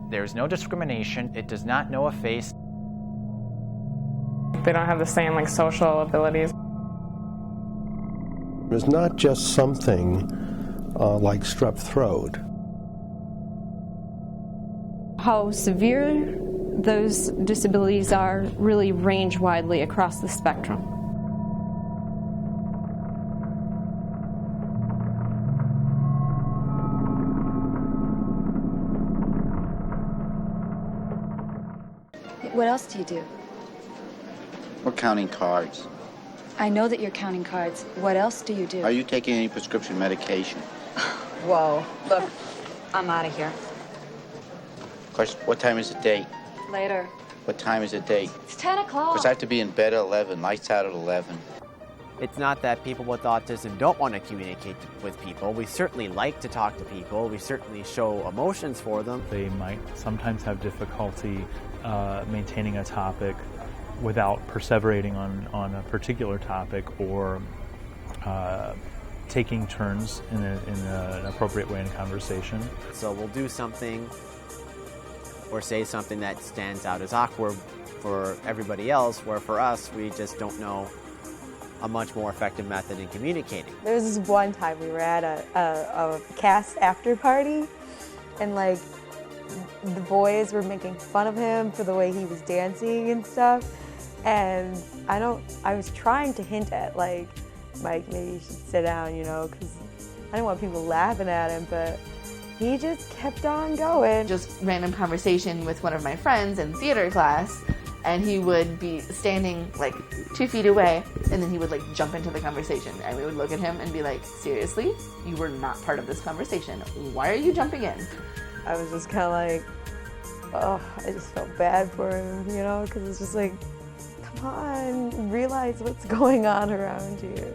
There's no discrimination. It does not know a face. They don't have the same social abilities. It's not just something like strep throat. How severe those disabilities are really range widely across the spectrum. What else do you do? We're counting cards. I know that you're counting cards. What else do you do? Are you taking any prescription medication? Whoa. Look, I'm out of here. Of course, what time is the date? Later. What time is the date? It's 10 o'clock. Because I have to be in bed at 11, lights out at 11. It's not that people with autism don't want to communicate with people. We certainly like to talk to people. We certainly show emotions for them. They might sometimes have difficulty maintaining a topic without perseverating on a particular topic, or taking turns in an appropriate way in conversation. So we'll do something or say something that stands out as awkward for everybody else, where for us, we just don't know a much more effective method in communicating. There was this one time we were at a cast after party, and the boys were making fun of him for the way he was dancing and stuff. And I was trying to hint at Mike, maybe you should sit down, because I didn't want people laughing at him, but he just kept on going. Just random conversation with one of my friends in theater class, and he would be standing 2 feet away, and then he would jump into the conversation, and we would look at him and be like, seriously? You were not part of this conversation. Why are you jumping in? I was just kind of oh, I just felt bad for him, because it's just come on, realize what's going on around you.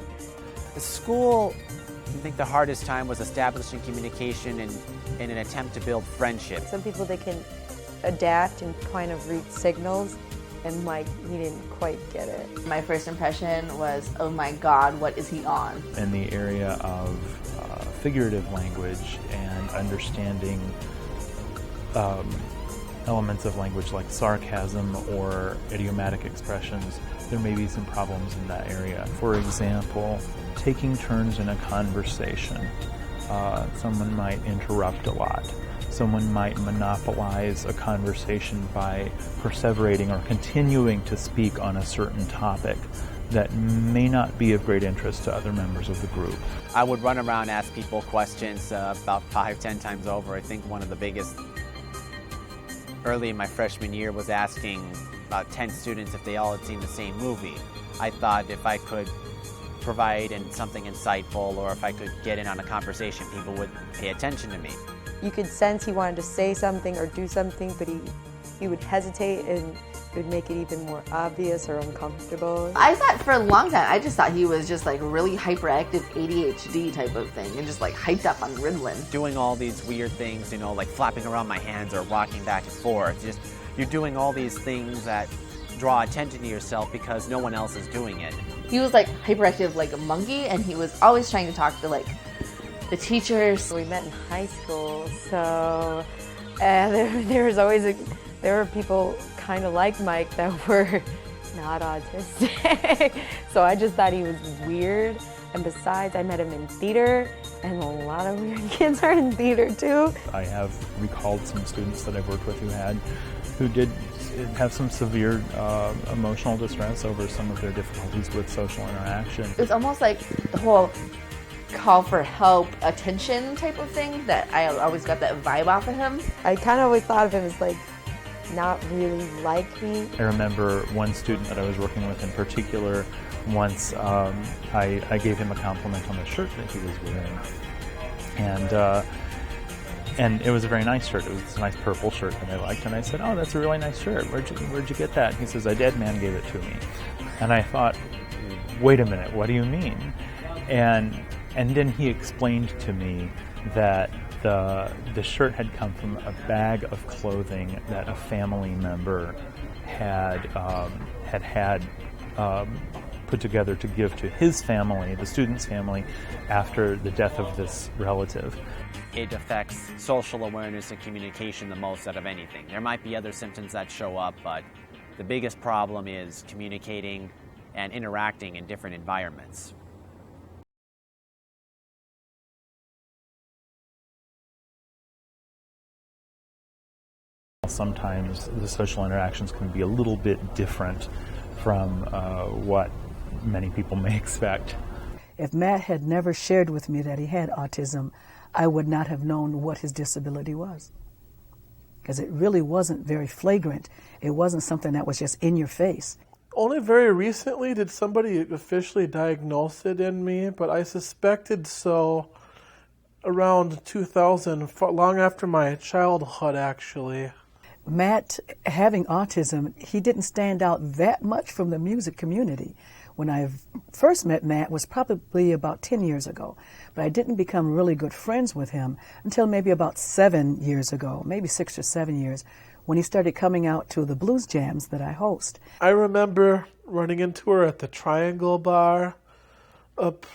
The school, I think the hardest time was establishing communication in an attempt to build friendship. Some people, they can adapt and kind of read signals, and Mike, he didn't quite get it. My first impression was, oh my God, what is he on? In the area of figurative language and understanding elements of language like sarcasm or idiomatic expressions, there may be some problems in that area. For example, taking turns in a conversation. Someone might interrupt a lot. Someone might monopolize a conversation by perseverating or continuing to speak on a certain topic that may not be of great interest to other members of the group. I would run around, ask people questions about 5-10 times over. I think one of the biggest early in my freshman year was asking about 10 students if they all had seen the same movie. I thought if I could provide something insightful, or if I could get in on a conversation, people would pay attention to me. You could sense he wanted to say something or do something, but he would hesitate, and it would make it even more obvious or uncomfortable. I thought for a long time, I just thought he was just really hyperactive ADHD type of thing, and just hyped up on Ritalin. Doing all these weird things, like flapping around my hands or rocking back and forth. You're doing all these things that draw attention to yourself because no one else is doing it. He was hyperactive like a monkey, and he was always trying to talk to the teachers. We met in high school, so there were people kind of like Mike that were not autistic. So I just thought he was weird. And besides, I met him in theater, and a lot of weird kids are in theater too. I have recalled some students that I've worked with who did have some severe emotional distress over some of their difficulties with social interaction. It was almost like the whole call for help, attention type of thing that I always got that vibe off of him. I kind of always thought of him as not really like me. I remember one student that I was working with in particular, once I gave him a compliment on the shirt that he was wearing. And it was a very nice shirt. It was this nice purple shirt that I liked. And I said, oh, that's a really nice shirt. Where'd you get that? And he says, a dead man gave it to me. And I thought, wait a minute, what do you mean? And then he explained to me that the shirt had come from a bag of clothing that a family member had put together to give to his family, the student's family, after the death of this relative. It affects social awareness and communication the most out of anything. There might be other symptoms that show up, but the biggest problem is communicating and interacting in different environments. Sometimes the social interactions can be a little bit different from what many people may expect. If Matt had never shared with me that he had autism, I would not have known what his disability was. Because it really wasn't very flagrant. It wasn't something that was just in your face. Only very recently did somebody officially diagnose it in me, but I suspected so around 2000, long after my childhood, actually. Matt, having autism, he didn't stand out that much from the music community. When I first met Matt was probably about 10 years ago, but I didn't become really good friends with him until maybe about 7 years ago, maybe 6 or 7 years, when he started coming out to the blues jams that I host. I remember running into her at the Triangle Bar up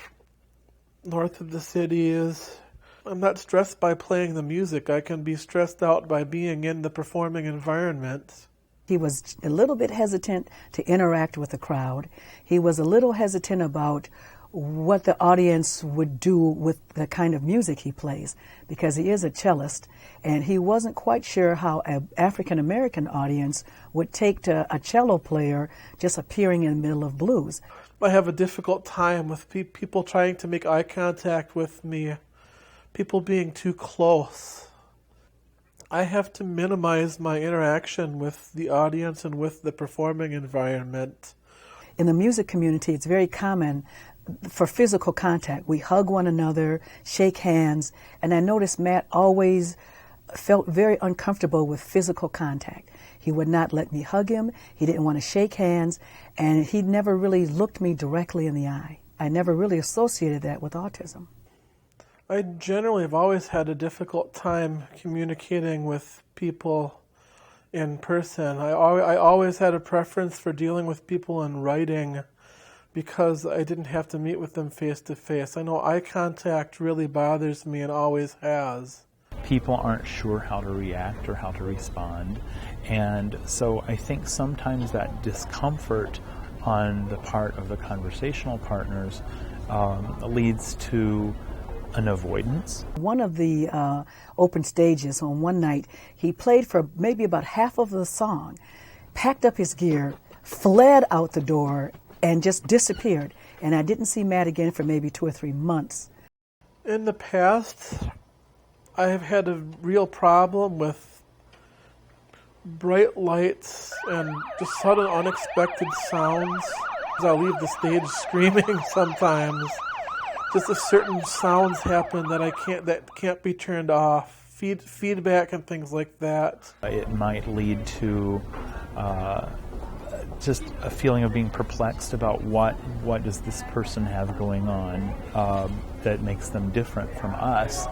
north of the cities. I'm not stressed by playing the music. I can be stressed out by being in the performing environment. He was a little bit hesitant to interact with the crowd. He was a little hesitant about what the audience would do with the kind of music he plays, because he is a cellist, and he wasn't quite sure how an African-American audience would take to a cello player just appearing in the middle of blues. I have a difficult time with people trying to make eye contact with me, people being too close. I have to minimize my interaction with the audience and with the performing environment. In the music community, it's very common for physical contact. We hug one another, shake hands, and I noticed Matt always felt very uncomfortable with physical contact. He would not let me hug him, he didn't want to shake hands, and he never really looked me directly in the eye. I never really associated that with autism. I generally have always had a difficult time communicating with people in person. I always had a preference for dealing with people in writing because I didn't have to meet with them face to face. I know eye contact really bothers me and always has. People aren't sure how to react or how to respond, and so I think sometimes that discomfort on the part of the conversational partners leads to an avoidance. One of the open stages on one night, he played for maybe about half of the song, packed up his gear, fled out the door, and just disappeared. And I didn't see Matt again for maybe 2 or 3 months. In the past, I have had a real problem with bright lights and just sudden unexpected sounds. I'll leave the stage screaming sometimes. Just if certain sounds happen that can't be turned off, feedback and things like that. It might lead to just a feeling of being perplexed about what does this person have going on that makes them different from us.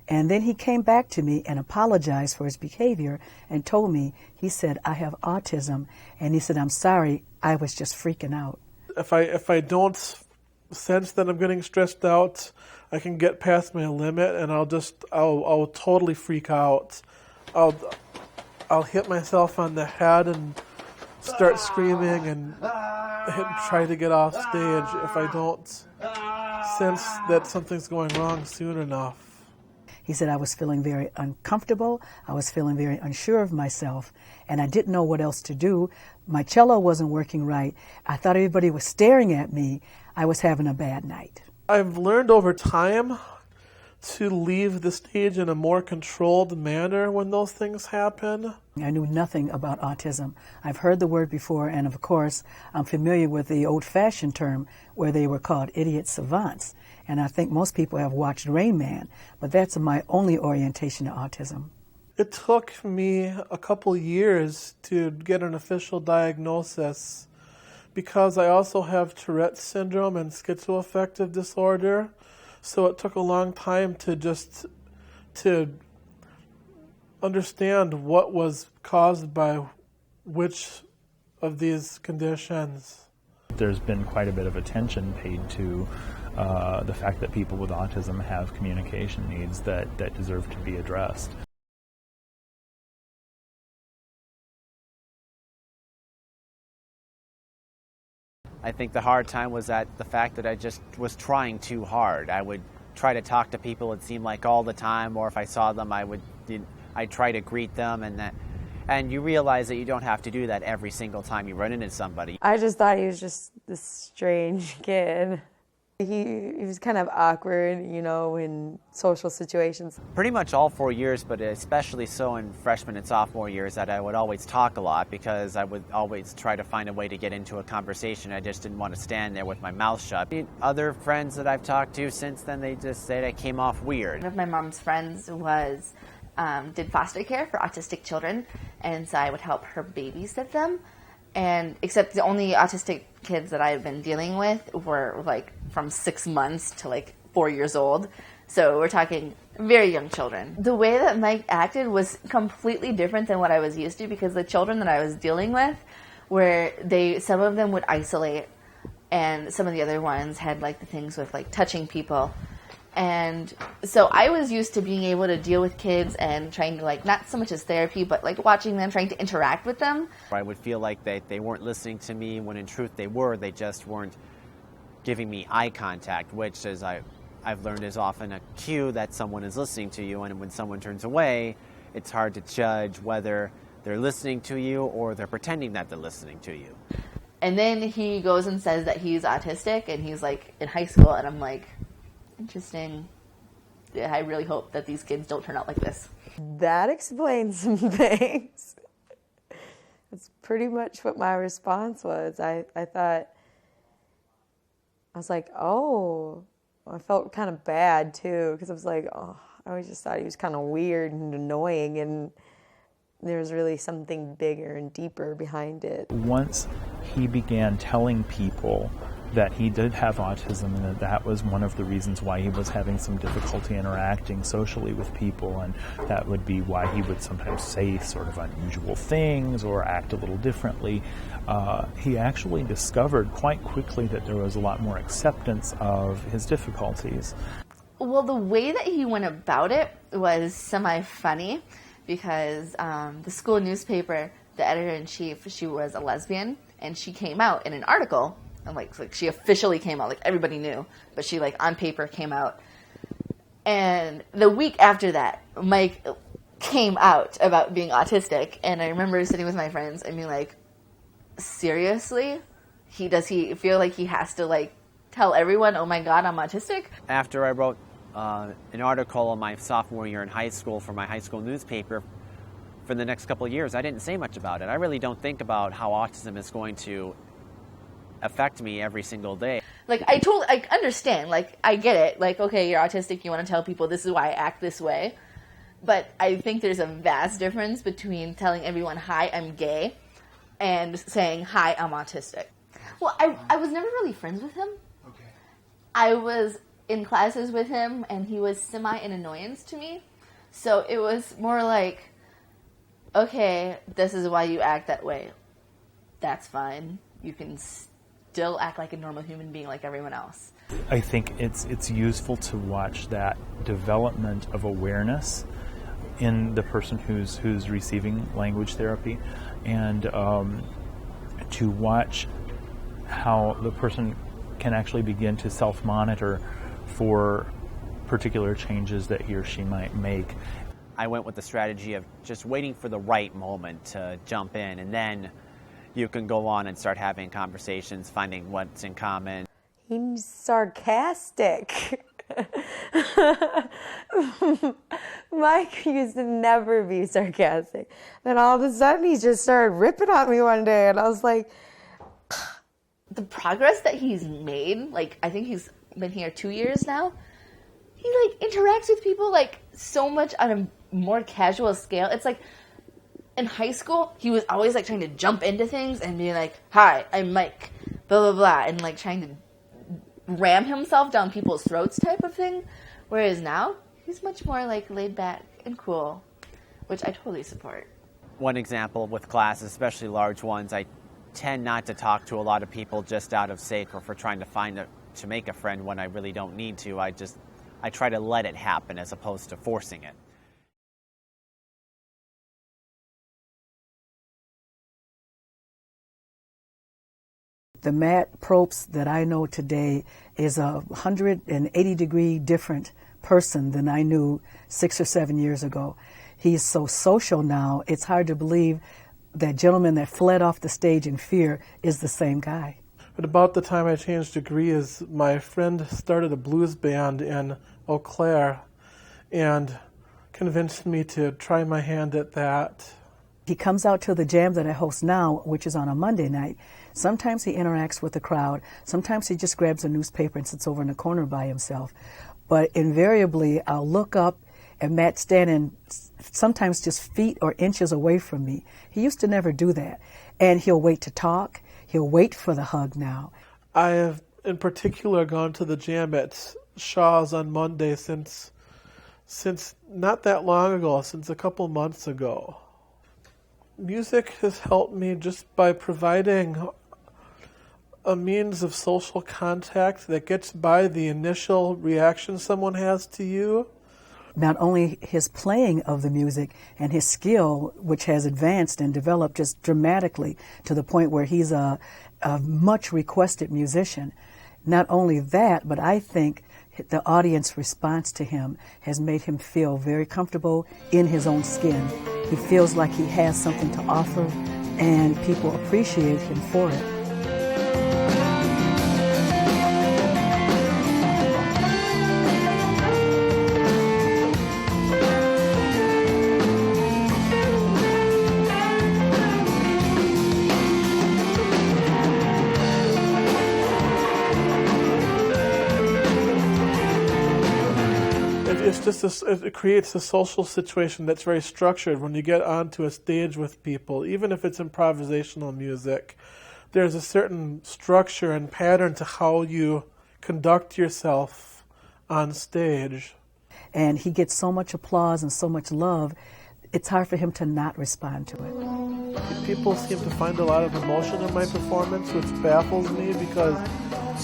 And then he came back to me and apologized for his behavior and told me, he said, I have autism, and he said, I'm sorry, I was just freaking out. If I don't sense that I'm getting stressed out, I can get past my limit and I'll totally freak out. I'll hit myself on the head and start screaming and try to get off stage if I don't sense that something's going wrong soon enough. He said I was feeling very uncomfortable, I was feeling very unsure of myself, and I didn't know what else to do. My cello wasn't working right. I thought everybody was staring at me. I was having a bad night. I've learned over time to leave the stage in a more controlled manner when those things happen. I knew nothing about autism. I've heard the word before, and of course, I'm familiar with the old-fashioned term where they were called idiot savants. And I think most people have watched Rain Man, but that's my only orientation to autism. It took me a couple years to get an official diagnosis because I also have Tourette's syndrome and schizoaffective disorder. So it took a long time to understand what was caused by which of these conditions. there's been quite a bit of attention paid to the fact that people with autism have communication needs that deserve to be addressed. I think the hard time was that the fact that I just was trying too hard. I would try to talk to people, it seemed like, all the time, or if I saw them, I'd try to greet them, and you realize that you don't have to do that every single time you run into somebody. I just thought he was just this strange kid. He was kind of awkward, you know, in social situations. Pretty much all 4 years, but especially so in freshman and sophomore years, that I would always talk a lot because I would always try to find a way to get into a conversation. I just didn't want to stand there with my mouth shut. Other friends that I've talked to since then, they just said I came off weird. One of my mom's friends was did foster care for autistic children, and so I would help her babysit them. And except the only autistic kids that I've been dealing with were like from 6 months to like 4 years old. So we're talking very young children. The way that Mike acted was completely different than what I was used to, because the children that I was dealing with some of them would isolate, and some of the other ones had like the things with like touching people. And so I was used to being able to deal with kids and trying to, like, not so much as therapy, but like watching them, trying to interact with them. I would feel like they weren't listening to me when in truth they were. They just weren't giving me eye contact, which, as I've learned, is often a cue that someone is listening to you. And when someone turns away, it's hard to judge whether they're listening to you or they're pretending that they're listening to you. And then he goes and says that he's autistic and he's like in high school, and I'm like, interesting. Yeah, I really hope that these kids don't turn out like this. That explains some things. That's pretty much what my response was. I thought, I was like, oh, I felt kind of bad too, because I was like, oh, I always just thought he was kind of weird and annoying, and there's really something bigger and deeper behind it. Once he began telling people that he did have autism, and that was one of the reasons why he was having some difficulty interacting socially with people, and that would be why he would sometimes say sort of unusual things or act a little differently. He actually discovered quite quickly that there was a lot more acceptance of his difficulties. Well, the way that he went about it was semi-funny, because the school newspaper, the editor-in-chief, she was a lesbian, and she came out in an article. And like she officially came out, like everybody knew, but she like on paper came out. And the week after that, Mike came out about being autistic, and I remember sitting with my friends and being like, seriously? Does he feel like he has to like tell everyone, oh my God, I'm autistic? After I wrote an article in my sophomore year in high school for my high school newspaper, for the next couple of years, I didn't say much about it. I really don't think about how autism is going to affect me every single day. Like, I understand, like, I get it. Like, okay, you're autistic, you want to tell people this is why I act this way. But I think there's a vast difference between telling everyone, hi, I'm gay, and saying, hi, I'm autistic. Well, I was never really friends with him. Okay. I was in classes with him, and he was semi an annoyance to me. So it was more like, okay, this is why you act that way. That's fine. You can still act like a normal human being like everyone else. I think it's useful to watch that development of awareness in the person who's receiving language therapy, and to watch how the person can actually begin to self-monitor for particular changes that he or she might make. I went with the strategy of just waiting for the right moment to jump in, and then you can go on and start having conversations, finding what's in common. He's sarcastic. Mike used to never be sarcastic. Then all of a sudden he just started ripping on me one day, and I was like... The progress that he's made, like, I think he's been here 2 years now, he, like, interacts with people, like, so much on a more casual scale. It's like, in high school, he was always, like, trying to jump into things and be like, hi, I'm Mike, blah, blah, blah, and, like, trying to ram himself down people's throats type of thing. Whereas now, he's much more, like, laid back and cool, which I totally support. One example with classes, especially large ones, I tend not to talk to a lot of people just out of sake or for trying to make a friend when I really don't need to. I try to let it happen as opposed to forcing it. The Matt Probst that I know today is a 180-degree different person than I knew 6 or 7 years ago. He's so social now, it's hard to believe that gentleman that fled off the stage in fear is the same guy. But about the time I changed degrees, my friend started a blues band in Eau Claire and convinced me to try my hand at that. He comes out to the jam that I host now, which is on a Monday night. Sometimes he interacts with the crowd. Sometimes he just grabs a newspaper and sits over in the corner by himself. But invariably, I'll look up and Matt's standing sometimes just feet or inches away from me. He used to never do that. And he'll wait to talk. He'll wait for the hug now. I have, in particular, gone to the jam at Shaw's on Monday since not that long ago, since a couple months ago. Music has helped me just by providing a means of social contact that gets by the initial reaction someone has to you. Not only his playing of the music and his skill, which has advanced and developed just dramatically to the point where he's a much requested musician. Not only that, but I think the audience response to him has made him feel very comfortable in his own skin. He feels like he has something to offer, and people appreciate him for it. It creates a social situation that's very structured when you get onto a stage with people, even if it's improvisational music. There's a certain structure and pattern to how you conduct yourself on stage. And he gets so much applause and so much love, it's hard for him to not respond to it. People seem to find a lot of emotion in my performance, which baffles me because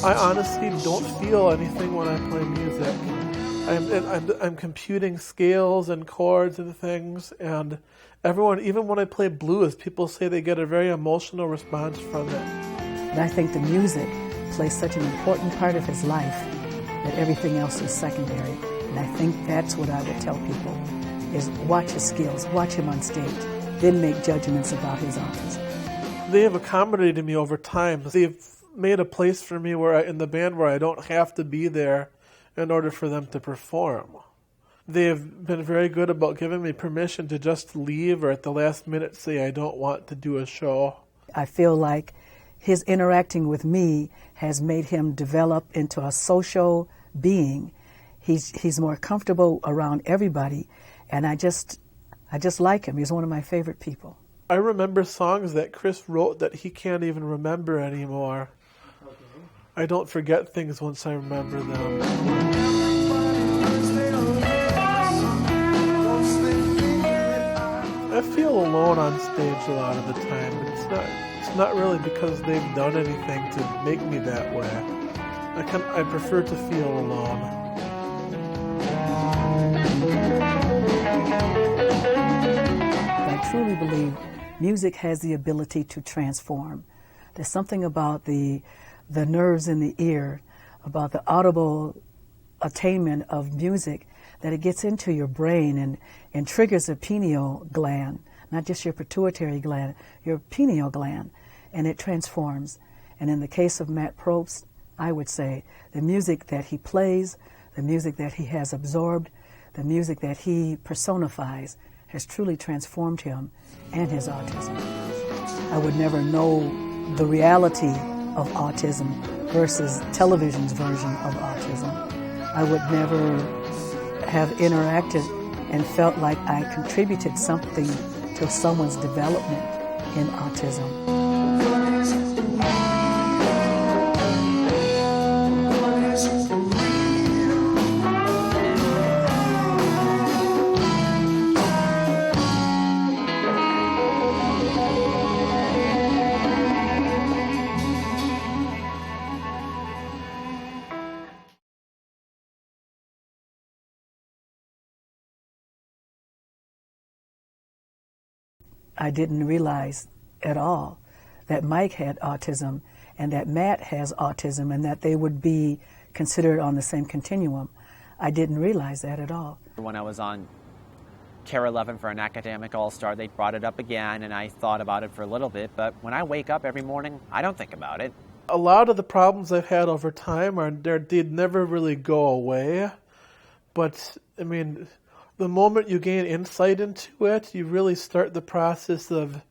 I honestly don't feel anything when I play music. I'm computing scales and chords and things, and everyone, even when I play blues, people say they get a very emotional response from it. And I think the music plays such an important part of his life that everything else is secondary. And I think that's what I would tell people, is watch his skills, watch him on stage, then make judgments about his autism. They have accommodated me over time. They've made a place for me in the band where I don't have to be there in order for them to perform. They have been very good about giving me permission to just leave or at the last minute say I don't want to do a show. I feel like his interacting with me has made him develop into a social being. He's more comfortable around everybody, and I just like him. He's one of my favorite people. I remember songs that Chris wrote that he can't even remember anymore. I don't forget things once I remember them. I feel alone on stage a lot of the time. It's not really because they've done anything to make me that way. I prefer to feel alone. I truly believe music has the ability to transform. There's something about the nerves in the ear, about the audible attainment of music, that it gets into your brain and triggers a pineal gland, not just your pituitary gland, your pineal gland, and it transforms. And in the case of Matt Probst, I would say the music that he plays, the music that he has absorbed, the music that he personifies has truly transformed him and his autism. I would never know the reality of autism versus television's version of autism. I would never have interacted and felt like I contributed something to someone's development in autism. I didn't realize at all that Mike had autism and that Matt has autism and that they would be considered on the same continuum. I didn't realize that at all. When I was on Care 11 for an academic all-star, they brought it up again, and I thought about it for a little bit, but when I wake up every morning, I don't think about it. A lot of the problems I've had over time they'd never really go away, but I mean, the moment you gain insight into it, you really start the process of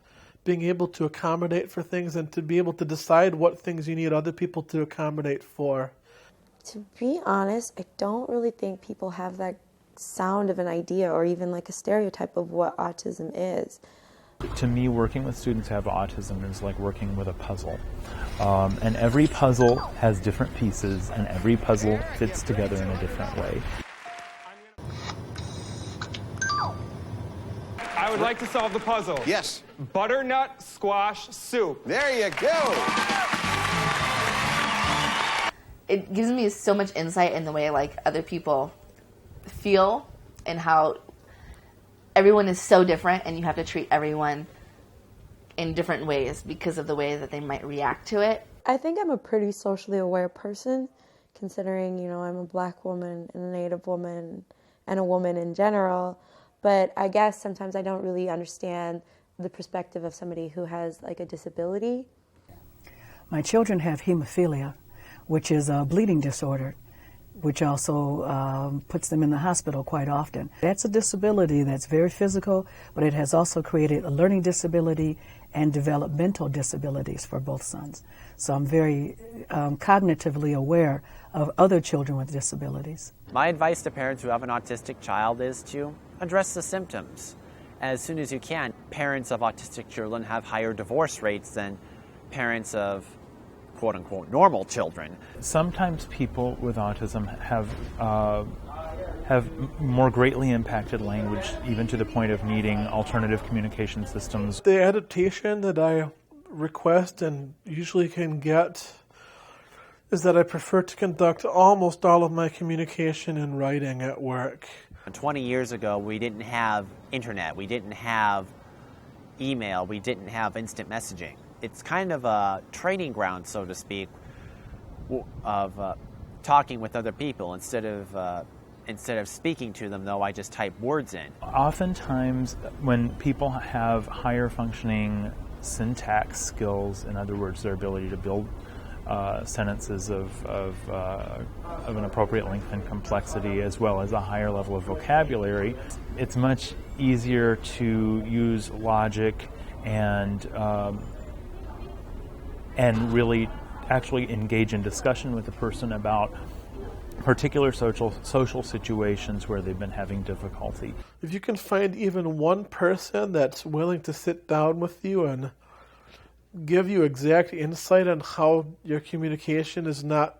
being able to accommodate for things and to be able to decide what things you need other people to accommodate for. To be honest, I don't really think people have that sound of an idea or even like a stereotype of what autism is. To me, working with students who have autism is like working with a puzzle. And every puzzle has different pieces, and every puzzle fits together in a different way. I would like to solve the puzzle. Yes. Butternut squash soup. There you go. It gives me so much insight in the way like other people feel and how everyone is so different and you have to treat everyone in different ways because of the way that they might react to it. I think I'm a pretty socially aware person, considering, you know, I'm a black woman and a Native woman and a woman in general. But I guess sometimes I don't really understand the perspective of somebody who has like a disability. My children have hemophilia, which is a bleeding disorder, which also puts them in the hospital quite often. That's a disability that's very physical, but it has also created a learning disability and developmental disabilities for both sons. So I'm very cognitively aware of other children with disabilities. My advice to parents who have an autistic child is to address the symptoms as soon as you can. Parents of autistic children have higher divorce rates than parents of quote-unquote normal children. Sometimes people with autism have more greatly impacted language, even to the point of needing alternative communication systems. The adaptation that I request and usually can get is that I prefer to conduct almost all of my communication in writing at work. 20 years ago, we didn't have internet, we didn't have email, we didn't have instant messaging. It's kind of a training ground, so to speak, of talking with other people. Instead of speaking to them, though, I just type words in. Oftentimes, when people have higher functioning syntax skills, in other words, their ability to build sentences of an appropriate length and complexity, as well as a higher level of vocabulary, it's much easier to use logic and really actually engage in discussion with the person about particular social situations where they've been having difficulty. If you can find even one person that's willing to sit down with you and give you exact insight on how your communication is not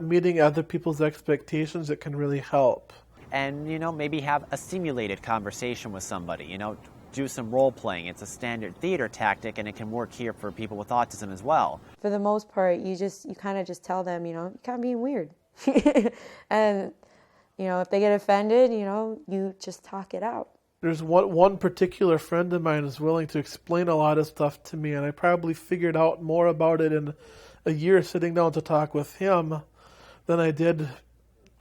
meeting other people's expectations, it can really help. And, you know, maybe have a simulated conversation with somebody, you know, do some role playing. It's a standard theater tactic, and it can work here for people with autism as well. For the most part, you kind of just tell them, you know, you're kind of being weird. And, you know, if they get offended, you know, you just talk it out. There's one particular friend of mine who's willing to explain a lot of stuff to me, and I probably figured out more about it in a year sitting down to talk with him than I did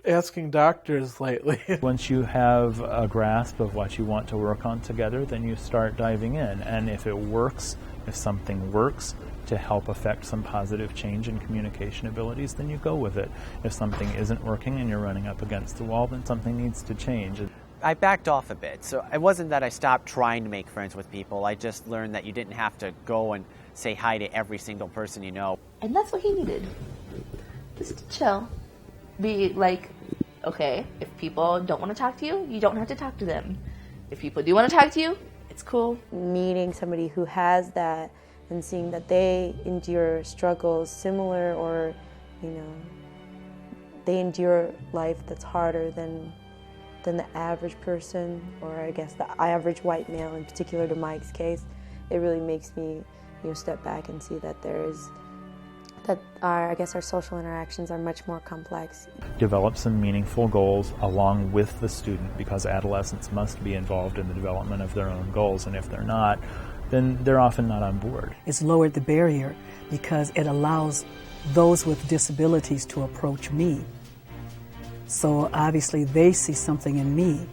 asking doctors lately. Once you have a grasp of what you want to work on together, then you start diving in. And if it works, if something works to help affect some positive change in communication abilities, then you go with it. If something isn't working and you're running up against the wall, then something needs to change. I backed off a bit. So it wasn't that I stopped trying to make friends with people. I just learned that you didn't have to go and say hi to every single person you know. And that's what he needed. Just to chill. Be like, okay, if people don't want to talk to you, you don't have to talk to them. If people do want to talk to you, it's cool. Meeting somebody who has that and seeing that they endure struggles similar, or, you know, they endure life that's harder than the average person, or I guess the average white male, in particular to Mike's case, it really makes me, you know, step back and see that there's that I guess our social interactions are much more complex. Develop some meaningful goals along with the student, because adolescents must be involved in the development of their own goals, and if they're not, then they're often not on board. It's lowered the barrier because it allows those with disabilities to approach me. So obviously they see something in me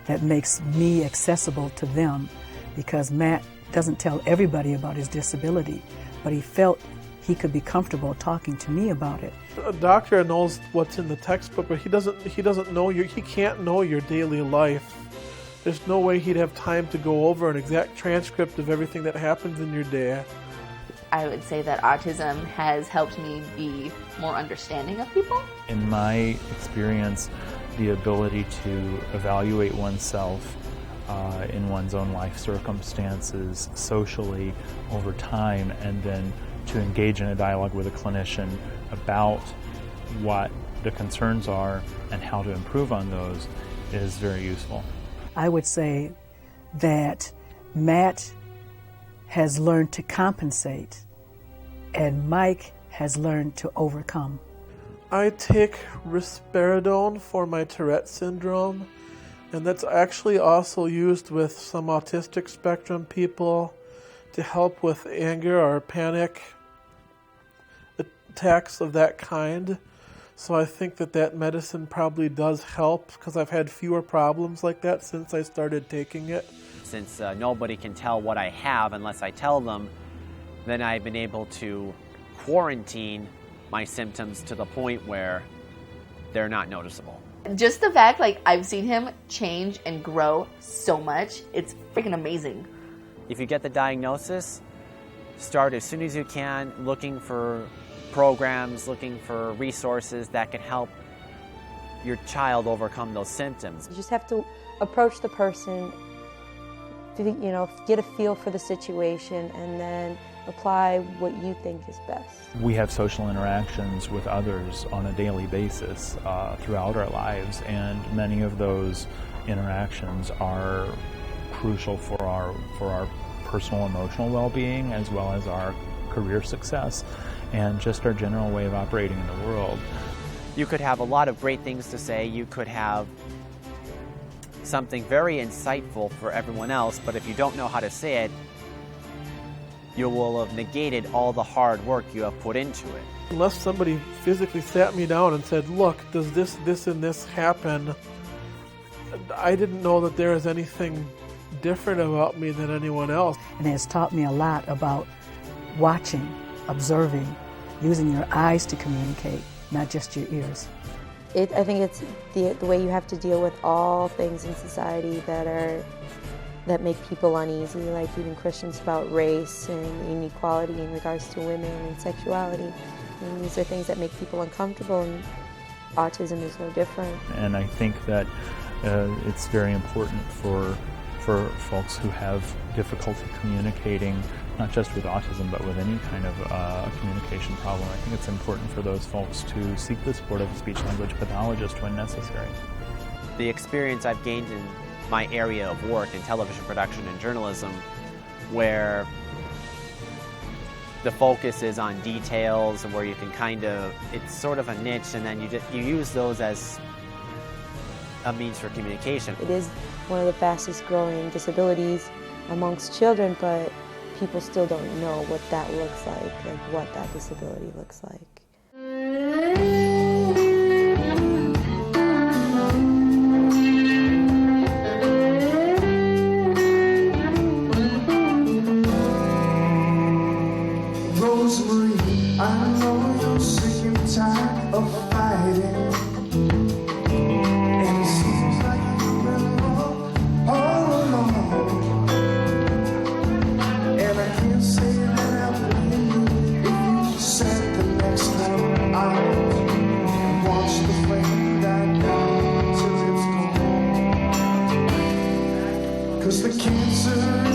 that makes me accessible to them, because Matt doesn't tell everybody about his disability, but he felt he could be comfortable talking to me about it. A doctor knows what's in the textbook, but he doesn't know he can't know your daily life. There's no way he'd have time to go over an exact transcript of everything that happens in your day. I would say that autism has helped me be more understanding of people. In my experience, the ability to evaluate oneself in one's own life circumstances socially over time, and then to engage in a dialogue with a clinician about what the concerns are and how to improve on those is very useful. I would say that Matt has learned to compensate and Mike has learned to overcome. I take risperidone for my Tourette syndrome, and that's actually also used with some autistic spectrum people to help with anger or panic attacks of that kind. So I think that medicine probably does help, because I've had fewer problems like that since I started taking it. Since nobody can tell what I have unless I tell them, then I've been able to quarantine my symptoms to the point where they're not noticeable. Just the fact, like, I've seen him change and grow so much, it's freaking amazing. If you get the diagnosis, start as soon as you can looking for programs, looking for resources that can help your child overcome those symptoms. You just have to approach the person, get a feel for the situation, and then apply what you think is best. We have social interactions with others on a daily basis throughout our lives, and many of those interactions are crucial for our personal emotional well-being, as well as our career success and just our general way of operating in the world. You could have a lot of great things to say. You could have something very insightful for everyone else, but if you don't know how to say it, you will have negated all the hard work you have put into it. Unless somebody physically sat me down and said, look, does this, and this happen? I didn't know that there is anything different about me than anyone else. And it has taught me a lot about watching, observing, using your eyes to communicate, not just your ears. I think it's the way you have to deal with all things in society that make people uneasy, like even questions about race and inequality in regards to women and sexuality. And these are things that make people uncomfortable, and autism is no different. And I think that it's very important for folks who have difficulty communicating, not just with autism, but with any kind of communication problem. I think it's important for those folks to seek the support of a speech-language pathologist when necessary. The experience I've gained in my area of work in television production and journalism, where the focus is on details and where you can it's sort of a niche, and then you use those as a means for communication. It is one of the fastest growing disabilities amongst children, but people still don't know what that looks like what that disability looks like. Rosemary, I know you're sick and tired of fighting. Cause the cancer